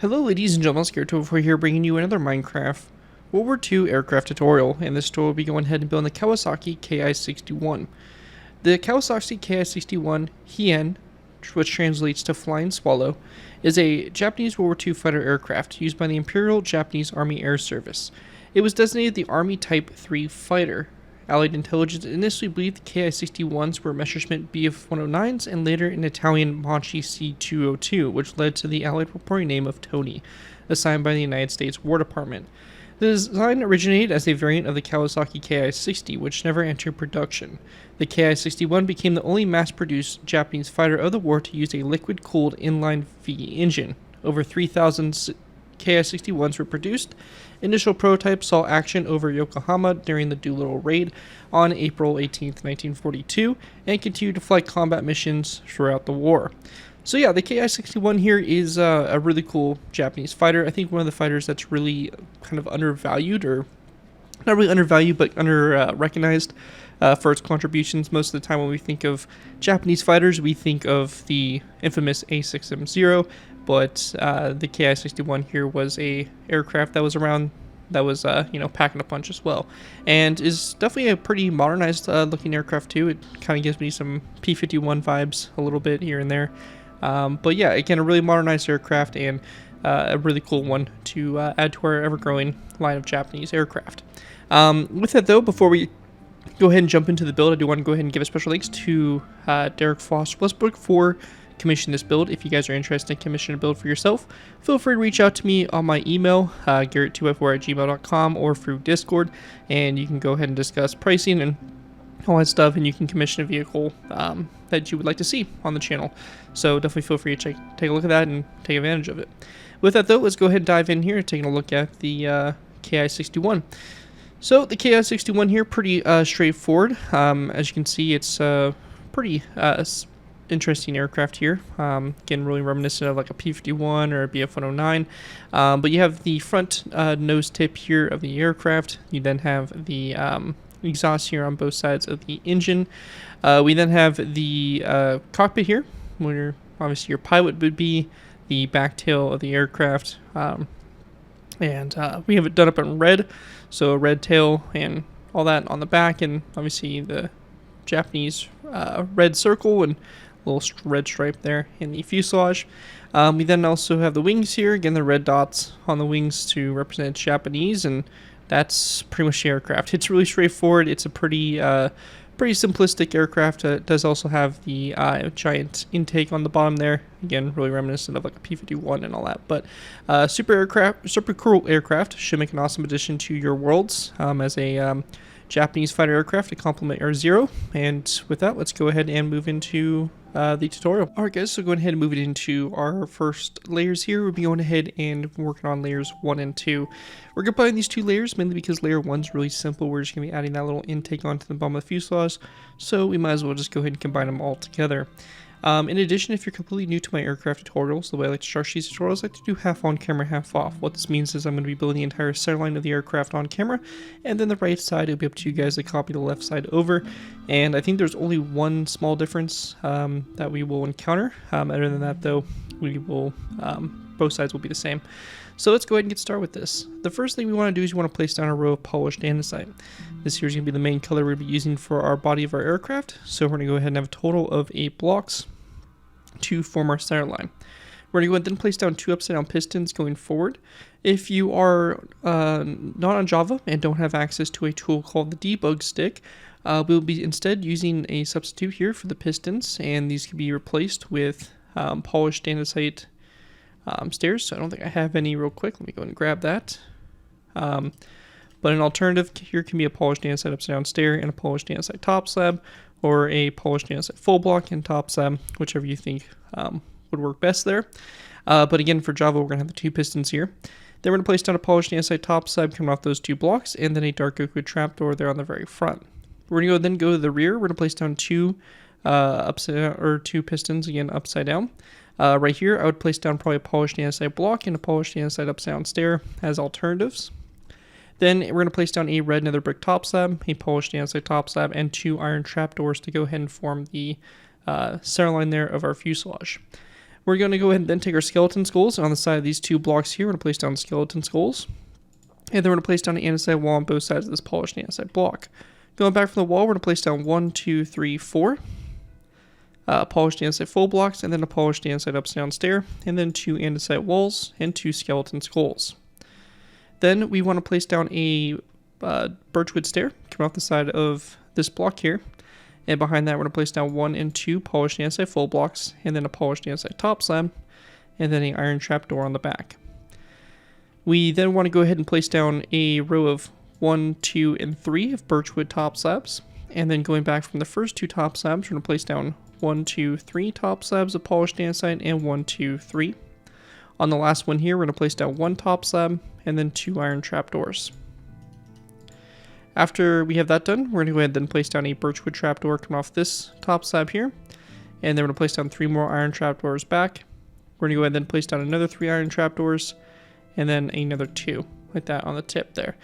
Hello ladies and gentlemen, Scaretova here bringing you another Minecraft World War II aircraft tutorial. And this tutorial will be going ahead and building the Kawasaki Ki-61. The Kawasaki Ki-61 Hien, which translates to Flying Swallow, is a Japanese World War II fighter aircraft used by the Imperial Japanese Army Air Service. It was designated the Army Type 3 fighter. Allied intelligence initially believed the Ki-61s were Messerschmitt Bf-109s and later an Italian Manchi C-202, which led to the Allied reporting name of Tony, assigned by the United States War Department. The design originated as a variant of the Kawasaki Ki-60, which never entered production. The Ki-61 became the only mass-produced Japanese fighter of the war to use a liquid-cooled inline V engine. Over 3,000 Ki-61s were produced. Initial prototypes saw action over Yokohama during the Doolittle Raid on April 18, 1942, and continued to fly combat missions throughout the war. So yeah, the Ki-61 here is a really cool Japanese fighter. I think one of the fighters that's really kind of undervalued, or not really undervalued, but recognized for its contributions. Most of the time when we think of Japanese fighters, we think of the infamous A6M0, but the Ki-61 here was a aircraft that was around, that was packing a punch as well, and is definitely a pretty modernized looking aircraft too. It kind of gives me some P-51 vibes a little bit here and there, but yeah, again, a really modernized aircraft and a really cool one to add to our ever-growing line of Japanese aircraft. With that though, before we go ahead and jump into the build, I do want to go ahead and give a special thanks to Derek Foss Westbrook for commission this build. If you guys are interested in commissioning a build for yourself, feel free to reach out to me on my email, garrett2f4@gmail.com, or through Discord, and you can go ahead and discuss pricing and all that stuff, and you can commission a vehicle that you would like to see on the channel. So definitely feel free to take a look at that and take advantage of it. With that though, let's go ahead and dive in here, taking a look at the Ki-61. So the Ki-61 here, pretty straightforward. As you can see, it's pretty interesting aircraft here. Again, really reminiscent of like a P-51 or a Bf-109. But you have the front nose tip here of the aircraft. You then have the exhaust here on both sides of the engine. We then have the cockpit here, where obviously your pilot would be, the back tail of the aircraft. And we have it done up in red, so a red tail and all that on the back, and obviously the Japanese red circle and little red stripe there in the fuselage. We then also have the wings here, again the red dots on the wings to represent Japanese, and that's pretty much the aircraft. It's really straightforward. It's a pretty simplistic aircraft. It does also have the giant intake on the bottom there. Again, really reminiscent of like a P-51 and all that. But super cool aircraft. Should make an awesome addition to your worlds as a Japanese fighter aircraft to complement Air Zero. And with that, let's go ahead and move into the tutorial. Alright guys, so going ahead and move it into our first layers here. We'll be going ahead and working on layers 1 and 2. We're combining these two layers mainly because layer 1 is really simple. We're just going to be adding that little intake onto the bottom of the fuselage, so we might as well just go ahead and combine them all together. In addition, if you're completely new to my aircraft tutorials, the way I like to structure these tutorials, I like to do half on camera, half off. What this means is I'm going to be building the entire centerline of the aircraft on camera, and then the right side, it'll be up to you guys to copy the left side over. And I think there's only one small difference that we will encounter. Other than that though, we will both sides will be the same. So let's go ahead and get started with this. The first thing we want to do is you want to place down a row of polished andesite. This here is going to be the main color we'll be using for our body of our aircraft. So we're going to go ahead and have a total of 8 blocks to form our center line. We're going to go ahead and then place down 2 upside down pistons going forward. If you are not on Java and don't have access to a tool called the debug stick, we'll be instead using a substitute here for the pistons, and these can be replaced with polished andesite stairs. So I don't think I have any real quick. Let me go ahead and grab that. But an alternative here can be a polished andesite upside down stair and a polished andesite top slab, or a polished andesite full block and top slab, whichever you think would work best there. But again, for Java, we're going to have the 2 pistons here. Then we're going to place down a polished andesite top slab coming off those 2 blocks, and then a dark oak wood trapdoor there on the very front. We're going to go to the rear. We're going to place down 2 2 pistons, again upside down. Right here, I would place down probably a polished andesite block and a polished andesite upside down stair as alternatives. Then we're going to place down a red nether brick top slab, a polished andesite top slab, and 2 iron trapdoors to go ahead and form the center line there of our fuselage. We're going to go ahead and then take our skeleton skulls on the side of these two blocks here. We're going to place down skeleton skulls. And then we're going to place down an andesite wall on both sides of this polished andesite block. Going back from the wall, we're going to place down 1, 2, 3, 4 polished andesite full blocks, and then a polished andesite upside down stair, and then 2 andesite walls and 2 skeleton skulls. Then we want to place down a birchwood stair coming off the side of this block here. And behind that, we're going to place down 1 and 2 polished andesite full blocks, and then a polished andesite top slab, and then an iron trapdoor on the back. We then want to go ahead and place down a row of 1, 2, and 3 of birchwood top slabs. And then going back from the first 2 top slabs, we're going to place down 1, 2, 3 top slabs of polished andesite, and 1, 2, 3. On the last one here, we're going to place down 1 top slab, and then 2 iron trapdoors. After we have that done, we're going to go ahead and then place down a birchwood trapdoor coming off this top slab here. And then we're going to place down 3 more iron trapdoors back. We're going to go ahead and then place down another 3 iron trapdoors. And then another 2, like that on the tip there.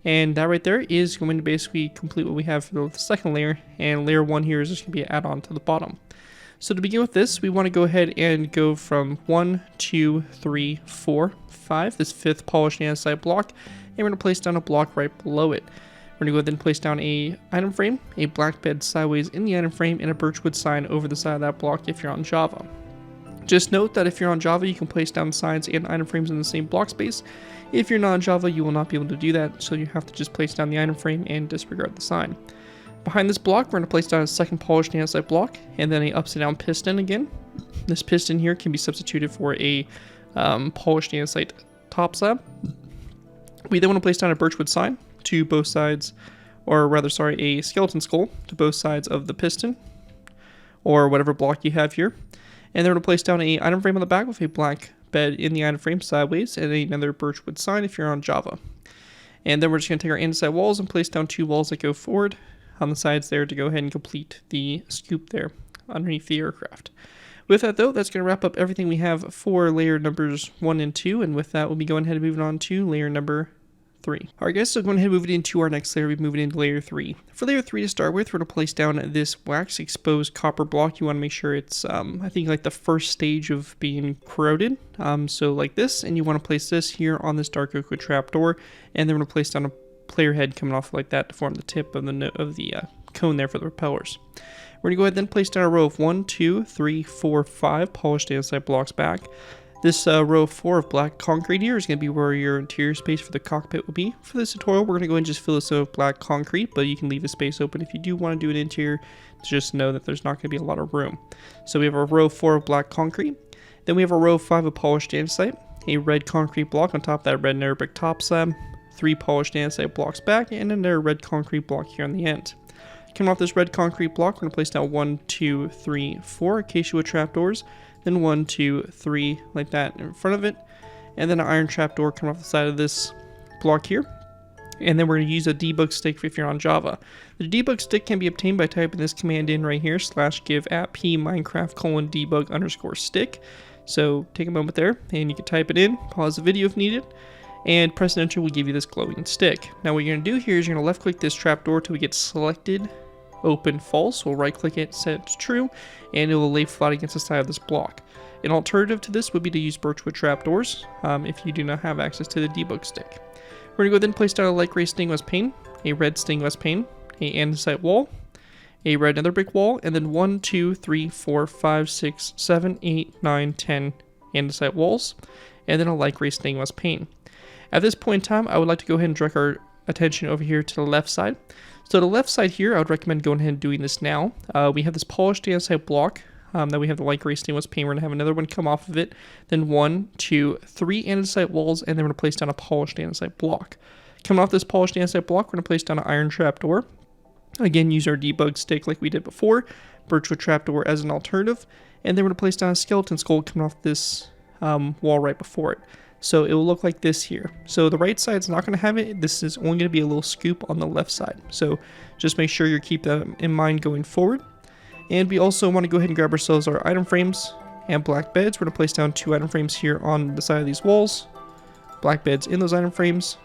And that right there is going to basically complete what we have for the second layer. And layer 1 here is just going to be an add-on to the bottom. So to begin with this, we want to go ahead and go from 1, 2, 3, 4, 5, this 5th polished andesite block. And we're going to place down a block right below it. We're going to go ahead and place down a item frame, a black bed sideways in the item frame, and a birchwood sign over the side of that block if you're on Java. Just note that if you're on Java, you can place down signs and item frames in the same block space. If you're not on Java, you will not be able to do that, so you have to just place down the item frame and disregard the sign. Behind this block, we're going to place down a second polished andesite block, and then a upside down piston again. This piston here can be substituted for a polished andesite top slab. We then want to place down a birchwood sign to both sides, or rather, sorry, a skeleton skull to both sides of the piston, or whatever block you have here. And then we're going to place down an item frame on the back with a black bed in the item frame sideways, and another birchwood sign if you're on Java. And then we're just going to take our andesite walls and place down 2 walls that go forward on the sides there to go ahead and complete the scoop there underneath the aircraft. With that though, that's going to wrap up everything we have for layer numbers 1 and 2, and with that we'll be going ahead and moving on to layer number 3. Alright guys, so going ahead and moving into our next layer, we're moving into layer 3. For layer 3 to start with, we're going to place down this wax exposed copper block. You want to make sure it's, I think like the first stage of being corroded. So like this, and you want to place this here on this dark oak wood trapdoor, and then we're going to place down a player head coming off like that to form the tip of the cone there for the propellers. We're going to go ahead and then place down a row of 1, 2, 3, 4, 5 polished andesite blocks back. This row of 4 of black concrete here is going to be where your interior space for the cockpit will be. For this tutorial, we're going to go ahead and just fill this with black concrete, but you can leave the space open if you do want to do an interior. Just know that there's not going to be a lot of room. So we have a row of 4 of black concrete. Then we have a row of 5 of polished andesite, a red concrete block on top of that red nether brick top slab, 3 polished andesite blocks back, and another red concrete block here on the end. Coming off this red concrete block, we're going to place down 1, 2, 3, 4 acacia wood trapdoors. Then 1, 2, 3, like that in front of it. And then an iron trapdoor coming off the side of this block here. And then we're going to use a debug stick if you're on Java. The debug stick can be obtained by typing this command in right here, /give @p minecraft:/stick. So take a moment there, and you can type it in, pause the video if needed, and press enter will give you this glowing stick. Now what you're going to do here is you're going to left click this trapdoor till we get selected open false. We'll right click it, set it to true, and it will lay flat against the side of this block. An alternative to this would be to use birchwood trapdoors if you do not have access to the debug stick. We're going to go ahead and place down a light gray stained glass pane, a red stained glass pane, a andesite wall, a red nether brick wall, and then 1, 2, 3, 4, 5, 6, 7, 8, 9, 10 andesite walls, and then a light gray stained glass pane. At this point in time, I would like to go ahead and direct our attention over here to the left side. So the left side here, I would recommend going ahead and doing this now. We have this polished andesite block. Then we have the light gray stained glass pane. We're going to have another one come off of it. Then 1, 2, 3 andesite walls, and then we're going to place down a polished andesite block. Coming off this polished andesite block, we're going to place down an iron trapdoor. Again, use our debug stick like we did before. Birchwood trapdoor as an alternative. And then we're going to place down a skeleton skull coming off this wall right before it. So it will look like this here. So the right side's not going to have it. This is only going to be a little scoop on the left side. So just make sure you keep that in mind going forward. And we also want to go ahead and grab ourselves our item frames and black beds. We're going to place down 2 item frames here on the side of these walls. Black beds in those item frames.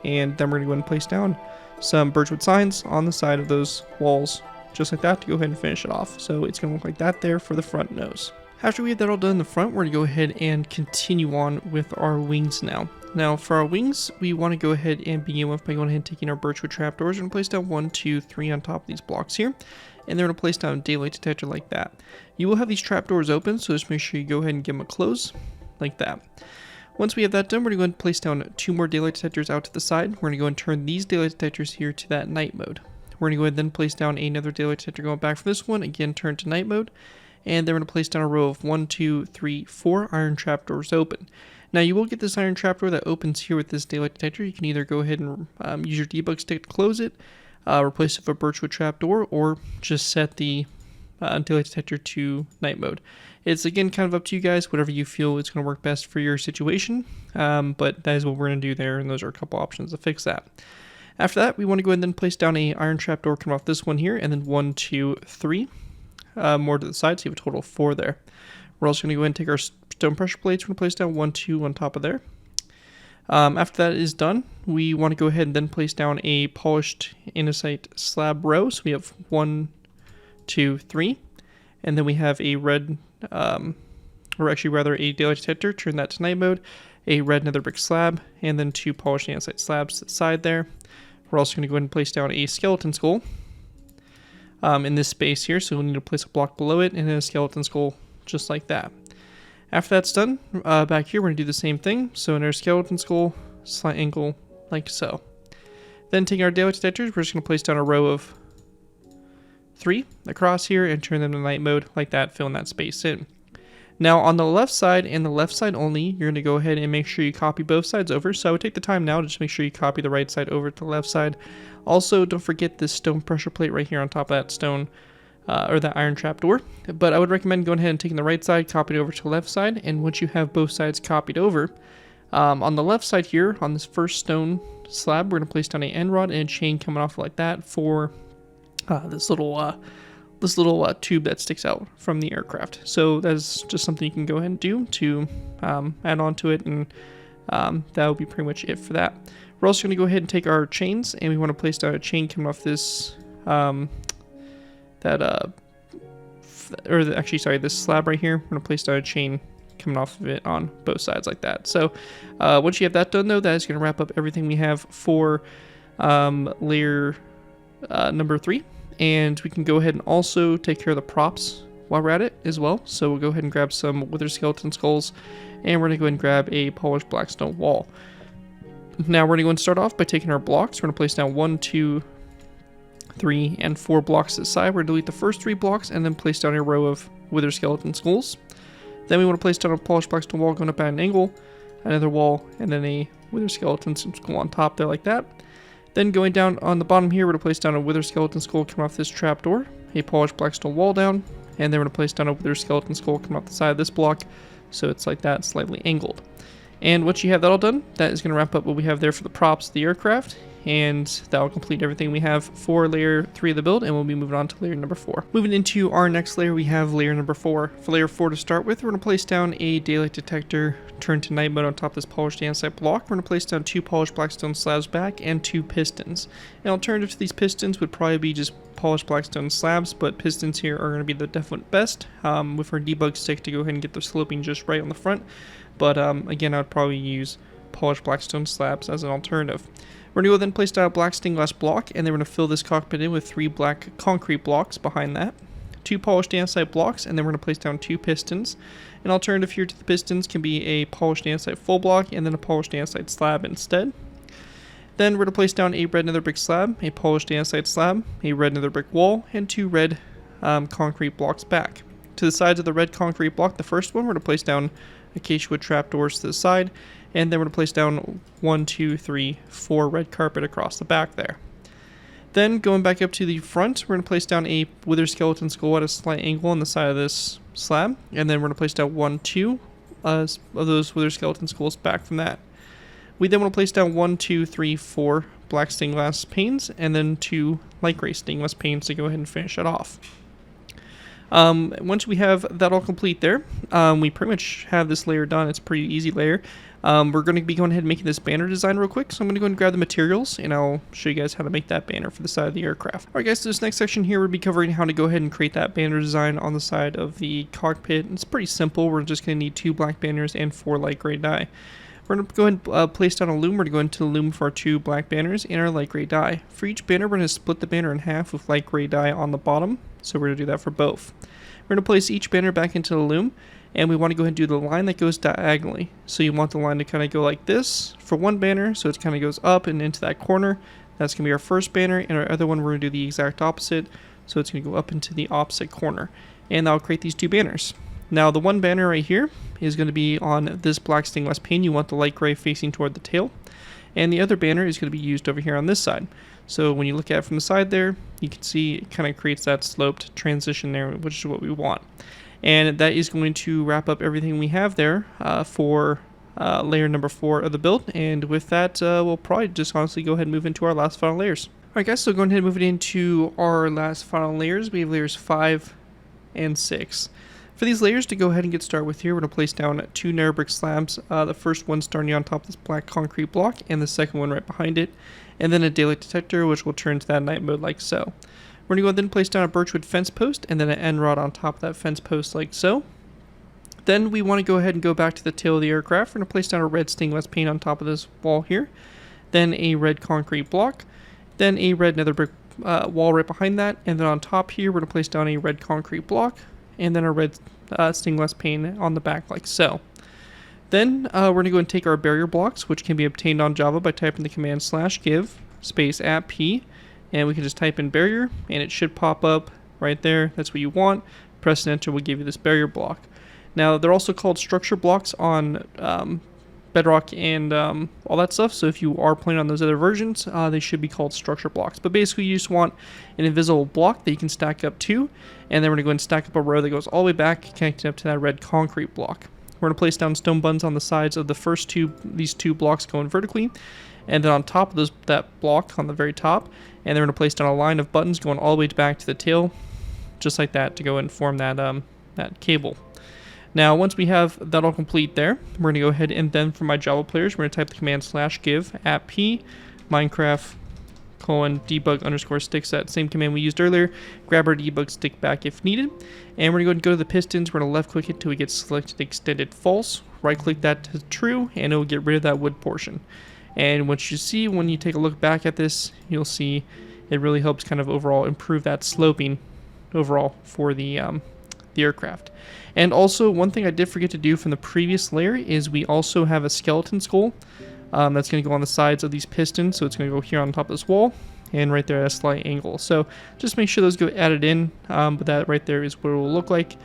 And then we're going to go ahead and place down some birchwood signs on the side of those walls. Just like that to go ahead and finish it off. So it's going to look like that there for the front nose. After we have that all done in the front, we're going to go ahead and continue on with our wings now. Now, for our wings, we want to go ahead and begin with by going ahead and taking our birchwood trapdoors. We're going to place down 1, 2, 3 on top of these blocks here, and they're going to place down a daylight detector like that. You will have these trapdoors open, so just make sure you go ahead and give them a close, like that. Once we have that done, we're going to go ahead and place down 2 more daylight detectors out to the side. We're going to go and turn these daylight detectors here to that night mode. We're going to go ahead and then place down another daylight detector going back from this one, again turn to night mode. And then we're going to place down a row of 1, 2, 3, 4 iron trapdoors open. Now you will get this iron trapdoor that opens here with this daylight detector. You can either go ahead and use your debug stick to close it, replace it with a birchwood trapdoor, or just set the daylight detector to night mode. It's again kind of up to you guys, whatever you feel is going to work best for your situation, but that is what we're going to do there, and those are a couple options to fix that. After that, we want to go ahead and then place down a iron trapdoor coming off this one here, and then 1, 2, 3 more to the side, so you have a total of 4 there. We're also going to go ahead and take our stone pressure plates. We're going to place down 1, 2 on top of there. After that is done, we want to go ahead and then place down a polished andesite slab row. So we have 1, 2, 3, and then we have a red, or actually rather a daylight detector. Turn that to night mode. A red nether brick slab, and then 2 polished andesite slabs to the side there. We're also going to go ahead and place down a skeleton skull in this space here. So we'll need to place a block below it and then a skeleton skull just like that. After that's done, back here we're going to do the same thing. So in our skeleton skull, slight angle like so. Then taking our daylight detectors, we're just going to place down a row of 3 across here and turn them to night mode like that, filling that space in. Now on the left side and the left side only, you're going to go ahead and make sure you copy both sides over. So I would take the time now to just make sure you copy the right side over to the left side. Also, don't forget this stone pressure plate right here on top of that stone, or that iron trapdoor. But I would recommend going ahead and taking the right side, copy it over to the left side, and once you have both sides copied over, on the left side here, on this first stone slab, we're going to place down an end rod and a chain coming off like that for this little tube that sticks out from the aircraft. So that's just something you can go ahead and do to add on to it, and that will be pretty much it for that. We're also going to go ahead and take our chains, and we want to place down a chain coming off this this slab right here. We're going to place down a chain coming off of it on both sides like that. So once you have that done though, that is going to wrap up everything we have for layer number 3. And we can go ahead and also take care of the props while we're at it as well. So we'll go ahead and grab some wither skeleton skulls, and we're going to go ahead and grab a polished blackstone wall. Now we're going to go and start off by taking our blocks. We're going to place down 1, 2, 3, and 4 blocks to the side. We're going to delete the first 3 blocks and then place down a row of wither skeleton skulls. Then we want to place down a polished blackstone wall going up at an angle, another wall, and then a wither skeleton skull on top there like that. Then going down on the bottom here, we're going to place down a wither skeleton skull coming off this trapdoor, a polished blackstone wall down, and then we're going to place down a wither skeleton skull coming off the side of this block, so it's like that, slightly angled. And once you have that all done, that is going to wrap up what we have there for the props of the aircraft, and that will complete everything we have for layer 3 of the build, and we'll be moving on to layer number 4. Moving into our next layer, we have layer number 4. For layer 4 to start with, we're going to place down a daylight detector, turn to night mode on top of this polished andesite block. We're going to place down 2 polished blackstone slabs back and 2 pistons. An alternative to these pistons would probably be just polished blackstone slabs, but pistons here are going to be the definite best, with our debug stick to go ahead and get the sloping just right on the front. But again, I would probably use polished blackstone slabs as an alternative. We're going to go then place down a black stained glass block, and then we're going to fill this cockpit in with 3 black concrete blocks behind that, 2 polished andesite blocks, and then we're going to place down 2 pistons. An alternative here to the pistons can be a polished andesite full block and then a polished andesite slab instead. Then we're going to place down a red nether brick slab, a polished andesite slab, a red nether brick wall, and 2 red concrete blocks back. To the sides of the red concrete block, the first one, we're going to place down acacia wood trapdoors to the side, and then we're going to place down 1, 2, 3, 4 red carpet across the back there. Then going back up to the front, we're going to place down a wither skeleton skull at a slight angle on the side of this slab, and then we're going to place down 1, 2 of those wither skeleton skulls back from that. We then want to place down 1, 2, 3, 4 black stained glass panes, and then 2 light gray stained glass panes to go ahead and finish it off. Once we have that all complete there, we pretty much have this layer done. It's a pretty easy layer. We're going to be going ahead and making this banner design real quick, so I'm going to go and grab the materials, and I'll show you guys how to make that banner for the side of the aircraft. Alright guys, so this next section here, we'll be covering how to go ahead and create that banner design on the side of the cockpit. It's pretty simple. We're just going to need 2 black banners and 4 light gray die. We're going to go ahead and place down a loom. We're going to go into the loom for our 2 black banners and our light gray die. For each banner, we're going to split the banner in half with light gray die on the bottom, so we're going to do that for both. We're going to place each banner back into the loom, and we want to go ahead and do the line that goes diagonally. So you want the line to kind of go like this for one banner, so it kind of goes up and into that corner. That's going to be our first banner, and our other one we're going to do the exact opposite, so it's going to go up into the opposite corner. And that'll create these 2 banners. Now the one banner right here is going to be on this black stained glass pane. You want the light gray facing toward the tail. And the other banner is going to be used over here on this side. So when you look at it from the side there, you can see it kind of creates that sloped transition there, which is what we want. And that is going to wrap up everything we have there for layer number 4 of the build. And with that, we'll probably just honestly go ahead and move into our last final layers. Alright guys, so going ahead and move it into our last final layers. We have layers 5 and 6. For these layers to go ahead and get started with here, we're going to place down 2 narrow brick slabs. The first one starting on top of this black concrete block, and the second one right behind it. And then a daylight detector, which will turn to that night mode like so. We're going to go ahead and place down a birchwood fence post, and then an end rod on top of that fence post like so. Then we want to go ahead and go back to the tail of the aircraft. We're going to place down a red stained glass pane on top of this wall here. Then a red concrete block. Then a red nether brick wall right behind that. And then on top here, we're going to place down a red concrete block. And then a red stained glass pane on the back like so. Then we're going to go and take our barrier blocks, which can be obtained on Java by typing the command /give space @p, and we can just type in barrier, and it should pop up right there. That's what you want. Press enter will give you this barrier block. Now they're also called structure blocks on Bedrock and all that stuff, so if you are playing on those other versions, they should be called structure blocks. But basically you just want an invisible block that you can stack up to, and then we're going to go and stack up a row that goes all the way back, connecting up to that red concrete block. We're going to place down stone buttons on the sides of the first these two blocks going vertically, and then on top of that block on the very top, and then we're going to place down a line of buttons going all the way back to the tail, just like that, to go and form that that cable. Now, once we have that all complete there, we're going to go ahead and then for my Java players, we're going to type the command /give @p Minecraft :debug_sticks, that same command we used earlier. Grab our debug stick back if needed. And we're going to go and go to the pistons. We're going to left click it till we get selected extended false. Right click that to true, and it will get rid of that wood portion. And what you see when you take a look back at this, you'll see it really helps kind of overall improve that sloping overall for the aircraft. And also, one thing I did forget to do from the previous layer is we also have a skeleton skull that's going to go on the sides of these pistons. So it's going to go here on top of this wall and right there at a slight angle. So just make sure those go added in, but that right there is what it will look like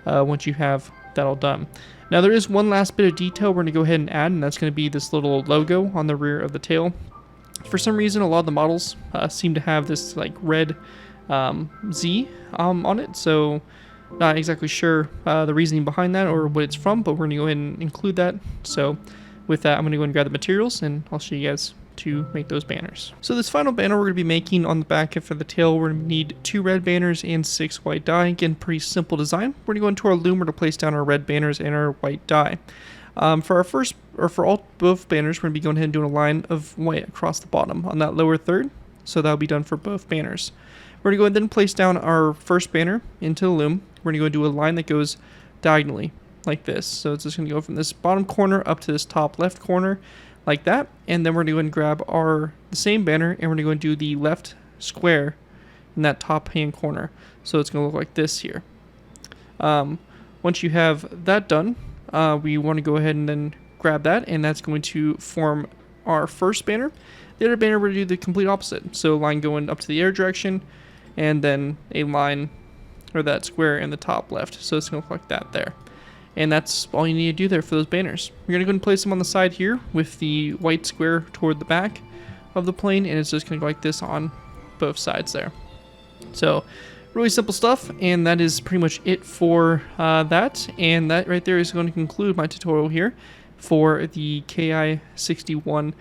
once you have that all done. Now there is one last bit of detail we're going to go ahead and add, and that's going to be this little logo on the rear of the tail. For some reason, a lot of the models seem to have this like red Z on it, so not exactly sure the reasoning behind that or what it's from, but we're going to go ahead and include that. So with that, I'm going to go and grab the materials, and I'll show you guys to make those banners. So this final banner we're going to be making on the back and for the tail, we're going to need 2 red banners and 6 white die. Again, pretty simple design. We're going to go into our loom, we're going to place down our red banners and our white die. For our first, or for both banners, we're going to be going ahead and doing a line of white across the bottom on that lower third. So that'll be done for both banners. We're going to go ahead and then place down our first banner into the loom. We're going to go and do a line that goes diagonally like this. So it's just going to go from this bottom corner up to this top left corner like that. And then we're going to go and grab the same banner, and we're going to go and do the left square in that top hand corner. So it's going to look like this here. Once you have that done, we want to go ahead and then grab that, and that's going to form our first banner. The other banner, we're going to do the complete opposite. So a line going up to the air direction, and then a line, or that square in the top left. So it's going to look like that there. And that's all you need to do there for those banners. We're going to go and place them on the side here with the white square toward the back of the plane, and it's just going to go like this on both sides there. So really simple stuff, and that is pretty much it for that. And that right there is going to conclude my tutorial here for the Ki-61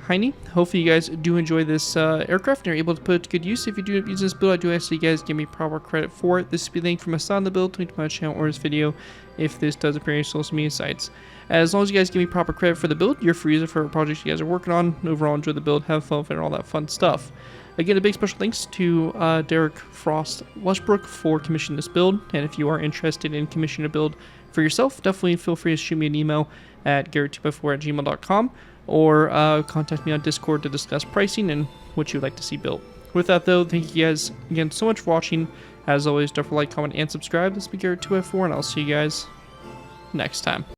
Hien. Hopefully you guys do enjoy this aircraft and are able to put it to good use. If you do use this build, I do ask that you guys give me proper credit for it. This will be linked from a side on the build, link to my channel or this video if this does appear on your social media sites. As long as you guys give me proper credit for the build, you're free user for projects you guys are working on. Overall, enjoy the build, have fun with it, and all that fun stuff. Again, a big special thanks to Derek Frost Westbrook for commissioning this build. And if you are interested in commissioning a build for yourself, definitely feel free to shoot me an email at garrett2x4@gmail.com or contact me on Discord to discuss pricing and what you'd like to see built. With that, though, thank you guys again so much for watching. As always, don't forget to like, comment, and subscribe. This has been Garrett2x4, and I'll see you guys next time.